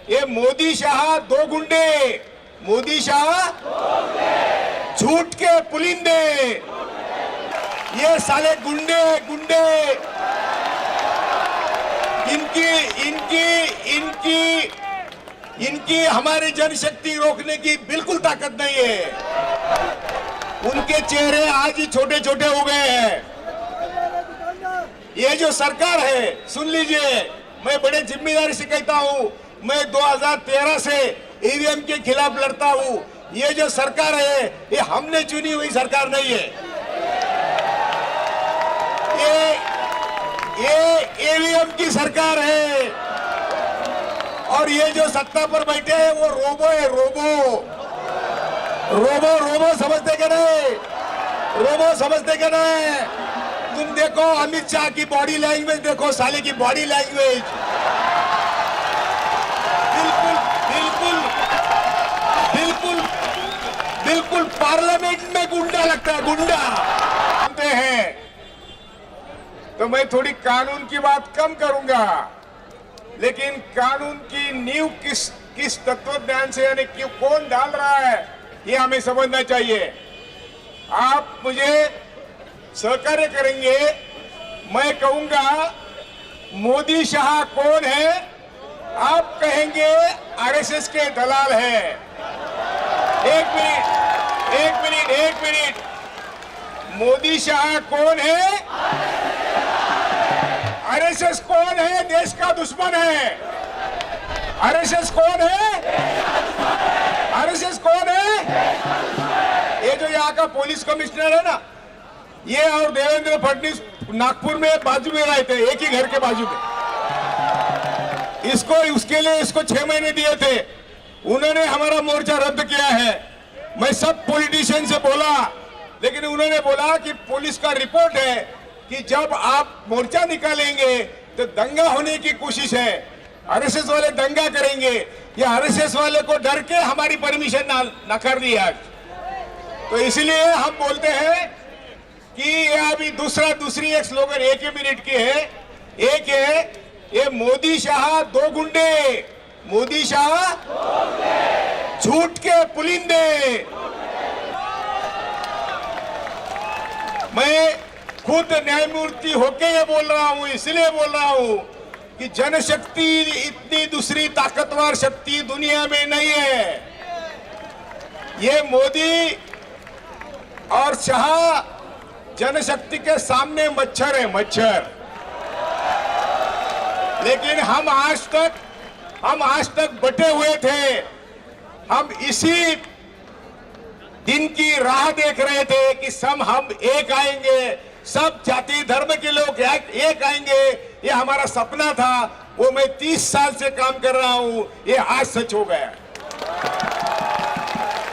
ये मोदी शाह दो गुंडे, मोदी शाह झूठ के पुलिंदे, ये साले गुंडे गुंडे, इनकी इनकी इनकी इनकी हमारी जनशक्ति रोकने की बिल्कुल ताकत नहीं है। उनके चेहरे आज ही छोटे छोटे हो गए हैं। ये जो सरकार है, सुन लीजिए, मैं बड़े जिम्मेदारी से कहता हूं, मैं 2013 से ईवीएम के खिलाफ लड़ता हूं। ये जो सरकार है, ये हमने चुनी हुई सरकार नहीं है। ये ईवीएम की सरकार है, और ये जो सत्ता पर बैठे हैं वो रोबो है, रोबो रोबो रोबो समझते क्या नहीं, रोबो समझते क्या नहीं। तुम देखो अमित शाह की बॉडी लैंग्वेज, देखो साले की बॉडी लैंग्वेज, बिल्कुल बिल्कुल बिल्कुल बिल्कुल पार्लियामेंट में गुंडा लगता है, गुंडा जानते हैं। तो मैं थोड़ी कानून की बात कम करूंगा, लेकिन कानून की नींव किस तत्वज्ञान से, यानी क्यों कौन डाल रहा है, ये हमें समझना चाहिए। आप मुझे सहकार्य करेंगे, मैं कहूंगा मोदी शाह कौन है, आप कहेंगे आरएसएस के दलाल है। एक मिनट, मोदी शाह कौन है, आरएसएस कौन है, देश का दुश्मन है। आरएसएस कौन है, आरएसएस कौन है, ये जो यहाँ का पुलिस कमिश्नर है ना, ये और देवेंद्र फडणवीस नागपुर में बाजू में रहे थे, एक ही घर के बाजू में। इसको उसके लिए इसको 6 महीने दिए थे, उन्होंने हमारा मोर्चा रद्द किया है। मैं सब पॉलिटिशियन से बोला, लेकिन उन्होंने बोला कि पुलिस का रिपोर्ट है कि जब आप मोर्चा निकालेंगे तो दंगा होने की कोशिश है, आरएसएस वाले दंगा करेंगे। ये आरएसएस वाले को डर के हमारी परमिशन नकार दी आज। तो इसलिए हम बोलते हैं कि ये अभी दूसरी एक स्लोगन एक ही मिनट की है, एक है ये मोदी शाह दो गुंडे, मोदी शाह झूठ के पुलिंदे। मैं खुद न्यायमूर्ति होके ये बोल रहा हूं, इसलिए बोल रहा हूं कि जनशक्ति इतनी दूसरी ताकतवर शक्ति दुनिया में नहीं है। ये मोदी और शाह जनशक्ति के सामने मच्छर है, मच्छर। लेकिन हम आज तक बटे हुए थे। हम इसी दिन की राह देख रहे थे कि हम एक आएंगे, सब जाति धर्म के लोग एक आएंगे, ये हमारा सपना था। वो मैं 30 साल से काम कर रहा हूं, ये आज सच हो गया।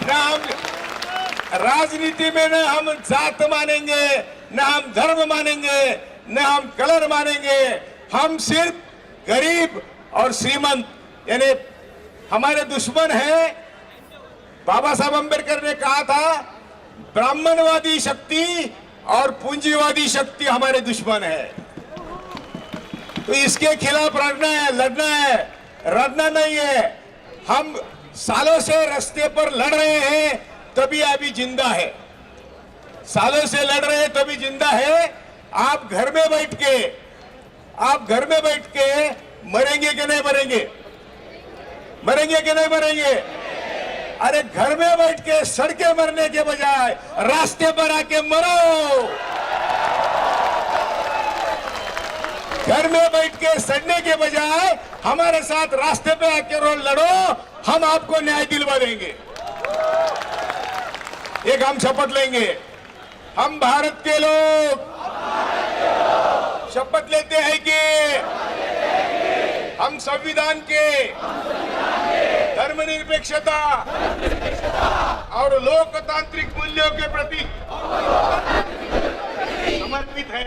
ना हम राजनीति में न हम जात मानेंगे, न हम धर्म मानेंगे, न हम कलर मानेंगे। हम सिर्फ गरीब और श्रीमंत, यानी हमारे दुश्मन है। बाबा साहब अम्बेडकर ने कहा था, ब्राह्मणवादी शक्ति और पूंजीवादी शक्ति हमारे दुश्मन है। तो इसके खिलाफ लड़ना है, रड़ना नहीं है। हम सालों से रास्ते पर लड़ रहे हैं, तभी अभी जिंदा है। सालों से लड़ रहे हैं तभी जिंदा है। आप घर में बैठ के मरेंगे कि नहीं मरेंगे, मरेंगे कि नहीं मरेंगे। अरे घर में बैठ के सड़के मरने के बजाय रास्ते पर आके मरो। घर में बैठ के सड़ने के बजाय हमारे साथ रास्ते पे आके लड़ो, हम आपको न्याय दिलवा देंगे। एक हम शपथ लेंगे, हम भारत के लोग शपथ लेते हैं कि हम संविधान के धर्मनिरपेक्षता और लोकतांत्रिक मूल्यों के प्रति समर्पित है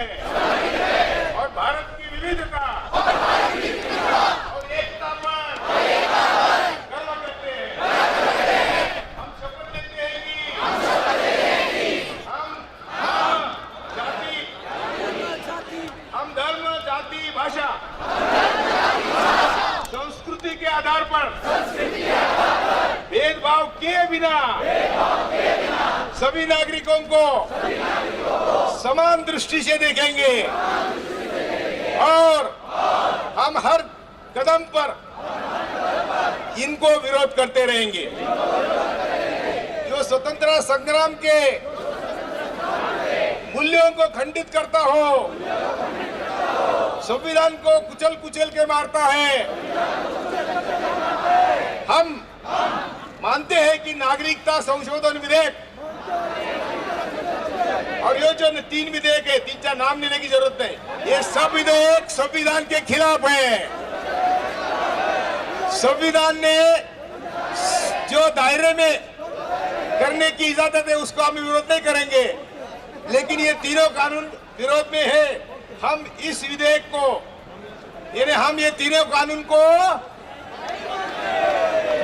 और भारत की विविधता और एकता पर गर्व करते हैं। हम शपथ लेते हैं कि हम जाति, हम धर्म, जाति, भाषा, संस्कृति के आधार पर भेदभाव किए बिना सभी नागरिकों को समान दृष्टि से देखेंगे और हम हर कदम पर इनको विरोध करते रहेंगे। जो स्वतंत्रता संग्राम के मूल्यों को खंडित करता हो, संविधान को कुचल कुचल के मारता है, हम मानते हैं कि नागरिकता संशोधन विधेयक और ये जो 3 विधेयक है, 3-4 नाम लेने की जरूरत नहीं, ये सब विधेयक संविधान के खिलाफ है। संविधान ने जो दायरे में करने की इजाजत है उसको हम विरोध नहीं करेंगे, लेकिन ये तीनों कानून विरोध में है। हम इस विधेयक को यानी हम ये तीनों कानून को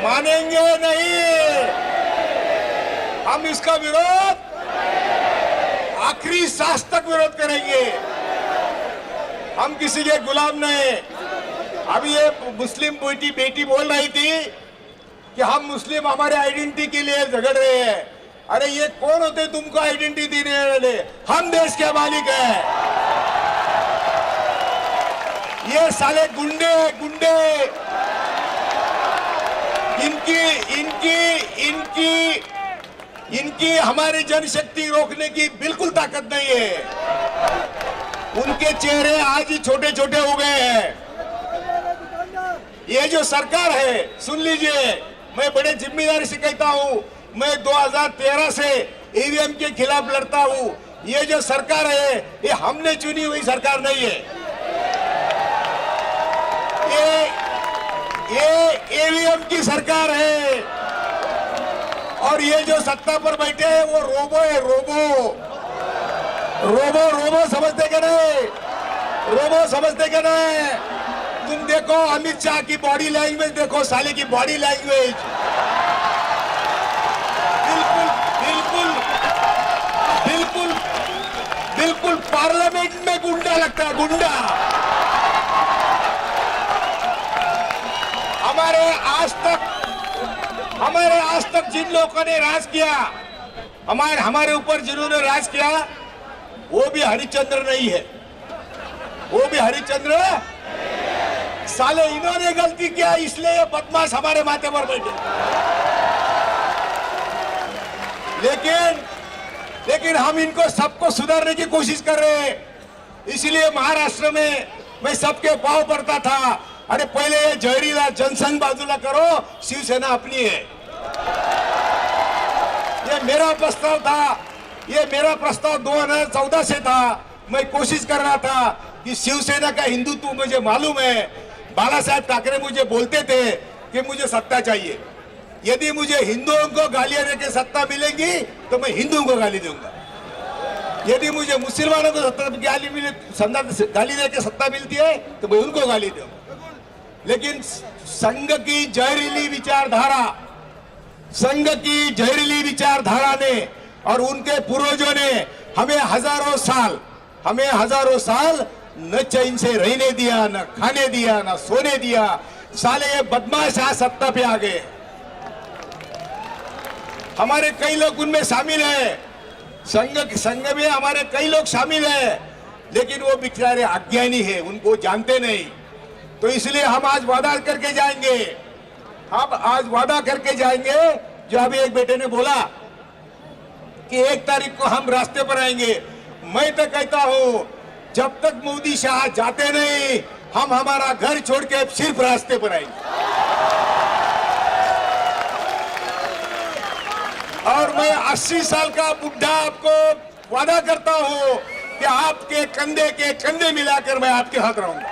मानेंगे नहीं, हम इसका विरोध आखिरी सांस तक विरोध करेंगे। हम किसी के गुलाम नहीं। अभी ये मुस्लिम बेटी बोल रही थी कि हम मुस्लिम हमारे आइडेंटिटी के लिए झगड़ रहे हैं। अरे ये कौन होते तुमको आइडेंटिटी देने वाले? हम देश के मालिक हैं। ये साले गुंडे गुंडे इनकी हमारी जनशक्ति रोकने की बिल्कुल ताकत नहीं है। उनके चेहरे आज ही छोटे छोटे हो गए हैं। ये जो सरकार है, सुन लीजिए, मैं बड़े जिम्मेदारी से कहता हूं, मैं 2013 से ईवीएम के खिलाफ लड़ता हूं। ये जो सरकार है ये हमने चुनी हुई सरकार नहीं है। ये ईवीएम की सरकार है और ये जो सत्ता पर बैठे हैं वो रोबो है। रोबो समझते क्या नहीं? रोबो समझते क्या नहीं? तुम देखो अमित शाह की बॉडी लैंग्वेज, देखो साले की बॉडी लैंग्वेज, बिल्कुल पार्लियामेंट में गुंडा लगता है, गुंडा। हमारे आज तक जिन लोगों ने राज किया, हमारे ऊपर जिन्होंने राज किया, वो भी हरिश्चंद्र नहीं है। वो भी हरिश्चंद्र साले इन्होंने गलती किया, इसलिए ये बदमाश हमारे माथे पर बैठे। लेकिन हम इनको सबको सुधारने की कोशिश कर रहे हैं। इसलिए महाराष्ट्र में मैं सबके पांव पड़ता था, अरे पहले ये जहरीला जनसंघ बाजूला करो, शिवसेना अपनी है। ये मेरा प्रस्ताव था, ये मेरा प्रस्ताव 2014 से था। मैं कोशिश कर रहा था कि शिवसेना का हिंदुत्व मुझे मालूम है। बाला साहेब ठाकरे मुझे बोलते थे कि मुझे सत्ता चाहिए। यदि मुझे हिंदुओं को गालियां देके सत्ता मिलेगी तो मैं हिंदुओं को गाली दूंगा। यदि मुझे मुसलमानों को गाली देके सत्ता मिलती है तो मैं उनको गाली दूंगा। लेकिन संघ की जहरीली विचारधारा ने और उनके पूर्वजों ने हमें हजारों साल न चैन से रहने दिया, न खाने दिया, न सोने दिया। साले ये बदमाश आज सत्ता पे आ गए। हमारे कई लोग उनमें शामिल हैं, संघ में हमारे कई लोग शामिल हैं, लेकिन वो बेचारे अज्ञानी है, उनको जानते नहीं। तो इसलिए हम आज वादा करके जाएंगे, जो अभी एक बेटे ने बोला कि 1 तारीख को हम रास्ते पर आएंगे। मैं तो कहता हूं जब तक मोदी शाह जाते नहीं, हम हमारा घर छोड़ के सिर्फ रास्ते पर आएंगे। और मैं 80 साल का बुढ़ा आपको वादा करता हूं कि आपके कंधे के कंधे मिलाकर मैं आपके हाथ रहूंगा।